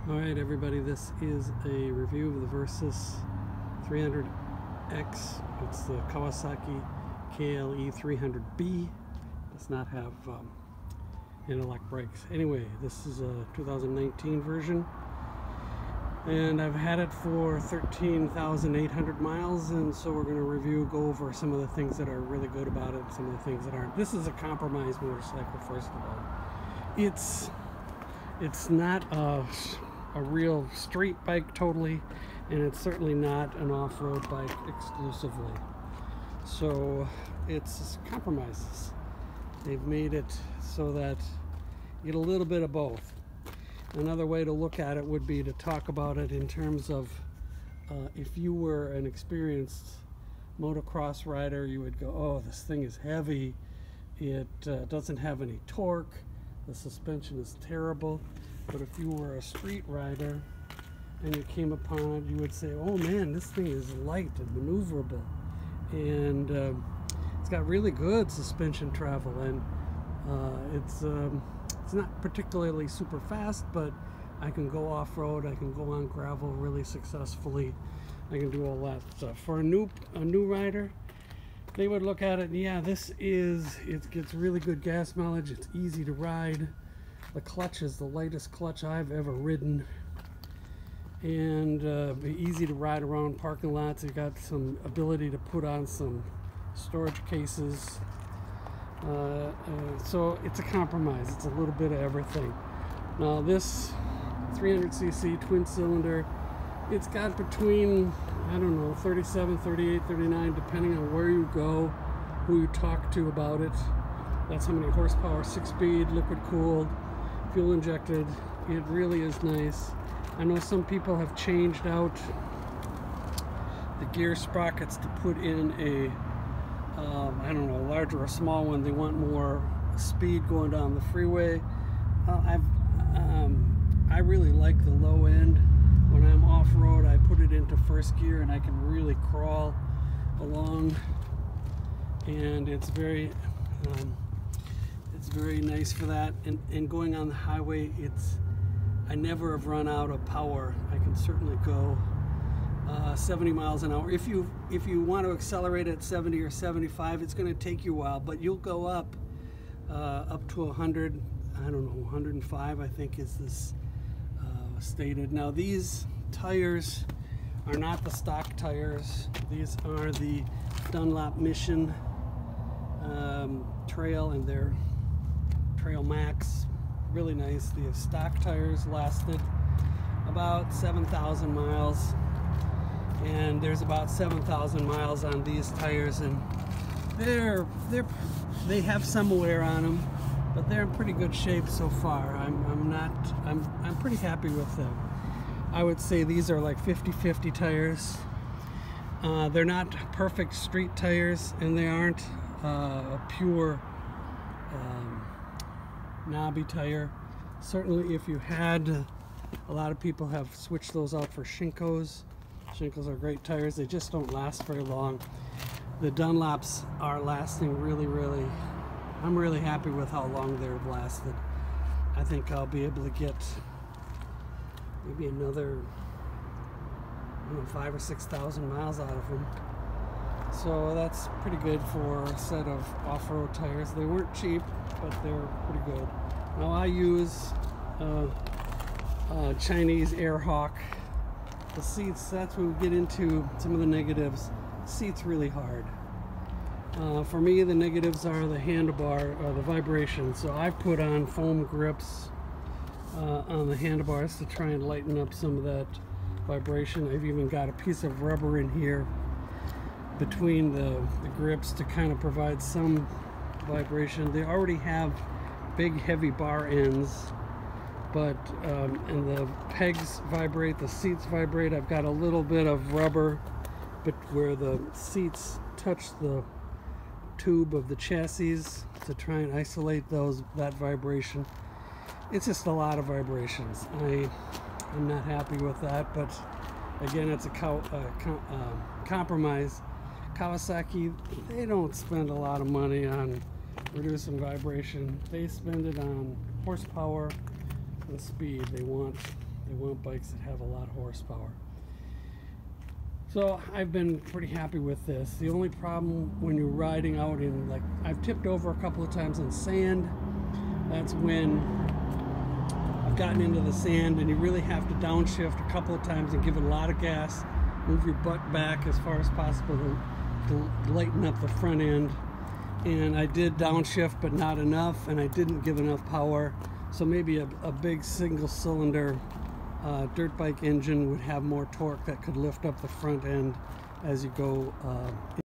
Alright everybody, this is a review of the Versys 300X. It's the Kawasaki KLE 300B. Does not have interlock brakes. Anyway, this is a 2019 version. And I've had it for 13,800 miles, and so we're going to go over some of the things that are really good about it, some of the things that aren't. This is a compromise motorcycle, first of all. It's not a real street bike totally, and it's certainly not an off-road bike exclusively. So it's compromises. They've made it so that you get a little bit of both. Another way to look at it would be to talk about it in terms of if you were an experienced motocross rider, you would go, oh, this thing is heavy, it doesn't have any torque, the suspension is terrible. But if you were a street rider and you came upon it, you would say, oh man, this thing is light and maneuverable, and it's got really good suspension travel, and it's not particularly super fast, but I can go off-road, I can go on gravel really successfully, I can do all that stuff. For a new rider, they would look at it, yeah, it gets really good gas mileage, it's easy to ride. The clutch is the lightest clutch I've ever ridden, and be easy to ride around parking lots. You've got some ability to put on some storage cases, so it's a compromise. It's a little bit of everything. Now this 300cc twin cylinder, it's got between, I don't know, 37, 38, 39, depending on where you go, who you talk to about it. That's how many horsepower, 6-speed, liquid cooled, fuel injected. It really is nice. I know some people have changed out the gear sprockets to put in a I don't know, a large or a small one. They want more speed going down the freeway. I really like the low end. When I'm off-road, I put it into first gear and I can really crawl along, and it's very nice for that. And going on the highway, I never have run out of power. I can certainly go 70 miles an hour. If you want to accelerate at 70 or 75, it's going to take you a while, but you'll go up to 100. I don't know, 105 I think is this stated. Now these tires are not the stock tires. These are the Dunlop Mission Trail, and they're Trail Max, really nice. The stock tires lasted about 7,000 miles, and there's about 7,000 miles on these tires, and they have some wear on them, but they're in pretty good shape so far. I'm pretty happy with them. I would say these are like 50-50 tires. They're not perfect street tires, and they aren't a pure knobby tire. Certainly if you had, a lot of people have switched those out for Shinkos. Shinkos are great tires, they just don't last very long. The Dunlops are lasting really, I'm really happy with how long they've lasted. I think I'll be able to get maybe another, I don't know, 5,000 or 6,000 miles out of them. So that's pretty good for a set of off-road tires. They weren't cheap, but they're pretty good. Now I use Chinese Airhawk. The seats, that's when we get into some of the negatives. The seat's really hard. For me, the negatives are the handlebar, the vibration. So I've put on foam grips on the handlebars to try and lighten up some of that vibration. I've even got a piece of rubber in here between the grips to kind of provide some vibration. They already have big heavy bar ends, but and the pegs vibrate, the seats vibrate. I've got a little bit of rubber but where the seats touch the tube of the chassis to try and isolate that vibration. It's just a lot of vibrations. I'm not happy with that, but again, it's a compromise. Kawasaki, they don't spend a lot of money on reducing vibration. They spend it on horsepower and speed. They want They want bikes that have a lot of horsepower. So I've been pretty happy with this. The only problem when you're riding out in, like, I've tipped over a couple of times on sand. That's when I've gotten into the sand and you really have to downshift a couple of times and give it a lot of gas. Move your butt back as far as possible to lighten up the front end. And I did downshift, but not enough, and I didn't give enough power. So maybe a big single cylinder dirt bike engine would have more torque that could lift up the front end as you go